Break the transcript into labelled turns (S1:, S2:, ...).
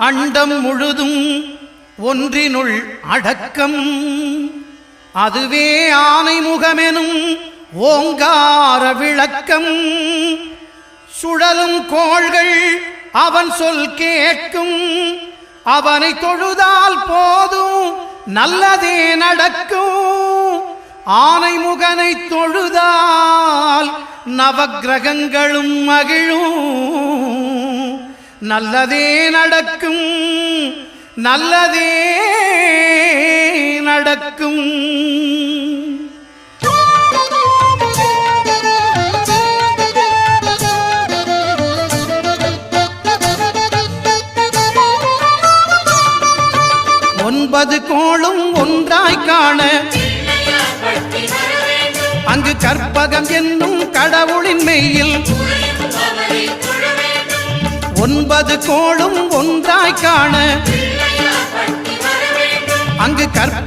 S1: அண்டம் முழுதும் ஒன்றினுள் அடக்கம். அதுவே ஆனைமுகமெனும் ஓங்கார விளக்கம். சுழலும் கோள்கள் அவன் சொல் கேட்கும். அவனை தொழுதால் போதும் நல்லதே நடக்கும். ஆனைமுகனை தொழுதால் நவக்கிரகங்களும் மகிழும். நல்லதே நடக்கும், நல்லதே நடக்கும். ஒன்பது கோளும் ஒன்றாய் காண அங்கு கற்பகம் என்னும் கடவுளின் மெய்யில். ஒன்பது கோளும் ஒன்றாய் காண அங்கு கற்ப